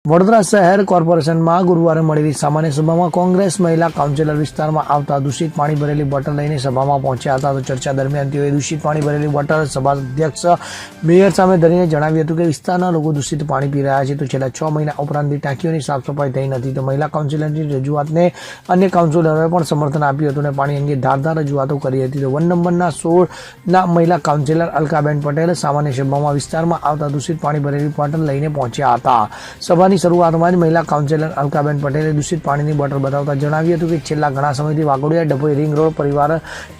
વડોદરા શહેર કોર્પોરેશનમાં ગુરુવારે મળેલી સામાન્ય સભામાં કોંગ્રેસ મહિલા કાઉન્સિલર વિસ્તારમાં આવતા દૂષિત પાણી ભરેલી બોટલ લઈને સભામાં પહોંચ્યા હતા. તો ચર્ચા દરમિયાન તેઓએ દૂષિત પાણી ભરેલી બોટલ સભા અધ્યક્ષ મેયર સામે ધરીને જણાવ્યું હતું કે વિસ્તારના લોકો દૂષિત પાણી પી રહ્યા છે. તો છેલ્લા 6 મહિના ઉપરાંતની ટાંકીઓની સાફ સફાઈ થઈ નથી. તો મહિલા કાઉન્સિલરની રજૂઆતને અન્ય કાઉન્સિલરોએ પણ સમર્થન આપ્યું હતું અને પાણી અંગે ધારદાર રજૂઆતો કરી હતી. તો 1 નંબરના 16ના મહિલા કાઉન્સિલર અલકાબેન પટેલ સામાન્ય સભામાં વિસ્તારમાં આવતા દૂષિત પાણી ભરેલી બોટલ લઈને પહોંચ્યા હતા. સભાની શરૂઆતમાં જ મહિલા કાઉન્સિલર અલકાબેન પટેલે દૂષિત પાણીની બોટલ બતાવતા જણાવ્યું હતું કે છેલ્લા ઘણા સમયથી વાઘોડિયા ડભોઈ રિંગ રોડ પરિવાર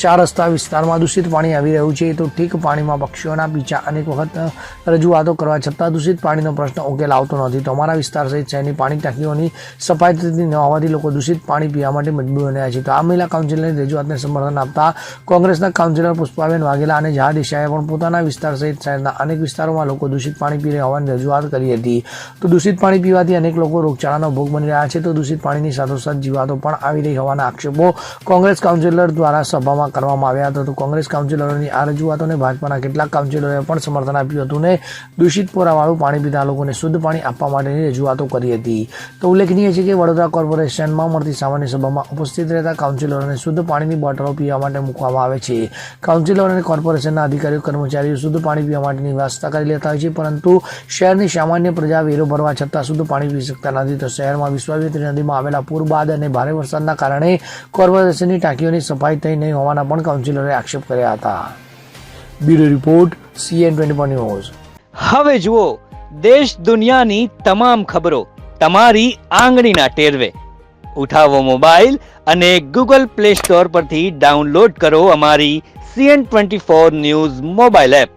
4 રસ્તા વિસ્તારમાં દૂષિત પાણી આવી રહ્યું છે. તો ઠીક પાણીમાં પક્ષીઓના પીંછા અનેક વખત રજૂઆતો કરવા છતાં દૂષિત પાણીનો પ્રશ્ન ઉકેલ આવતો નથી. તો અમારા વિસ્તાર સહિત શહેરની પાણી ટાંકીઓની સફાઈ થતી ન હોવાથી લોકો દૂષિત પાણી પીવા માટે મજબૂર બન્યા છે. તો આ મહિલા કાઉન્સિલરની રજૂઆતને સમર્થન આપતા કોંગ્રેસના કાઉન્સિલર પુષ્પાબેન વાઘેલા અને જહા દેસાઈએ પણ પોતાના વિસ્તાર સહિત શહેરના અનેક વિસ્તારોમાં લોકો દૂષિત પાણી પી રહ્યા હોવાની રજૂઆત કરી હતી. તો દૂષિત પાણી પીવાથી અનેક લોકો રોગચાળાનો ભોગ બની રહ્યા છે. તો દૂષિત પાણીની સાથોસાથ જીવાતો પણ આવી રહી હોવાના આક્ષેપો કોંગ્રેસ કાઉન્સિલર દ્વારા સભામાં કરવામાં આવ્યા હતા. તો કોંગ્રેસ કાઉન્સિલરોની આ રજૂઆતોને ભાજપાના કેટલાક કાઉન્સિલરોએ પણ સમર્થન આપ્યું હતું ને દૂષિત પોરાવાળું પાણી પીતા લોકોને શુદ્ધ પાણી આપવા માટેની રજૂઆતો કરી હતી. તો ઉલ્લેખનીય છે કે વડોદરા કોર્પોરેશનમાં મળતી સામાન્ય સભામાં ઉપસ્થિત રહેતા કાઉન્સિલરોને શુદ્ધ પાણીની બોટલો પીવા માટે મૂકવામાં આવે છે. કાઉન્સિલર અને કોર્પોરેશનના અધિકારીઓ કર્મચારીઓ શુદ્ધ પાણી પીવા માટેની વ્યવસ્થા કરી લેતા હોય છે, પરંતુ શહેરની સામાન્ય પ્રજા વેરો ભરવા છતાં શુદ્ધ પાણી પી શકતા નથી. તો શહેરમાં વિશ્વામિત્રી નદીમાં આવેલા પૂર બાદ અને ભારે વરસાદના કારણે કોર્પોરેશનની ટાંકીઓની સફાઈ થઈ નહીં હોવાના પણ કાઉન્સિલરે આક્ષેપ કર્યા હતા. Bureau report CN24 news. હવે જુઓ દેશ દુનિયાની તમામ ખબરો તમારી આંગળીના ટેરવે. ઉઠાવો મોબાઈલ અને Google Play Store પરથી ડાઉનલોડ કરો અમારી CN24 ન્યૂઝ મોબાઈલ એપ.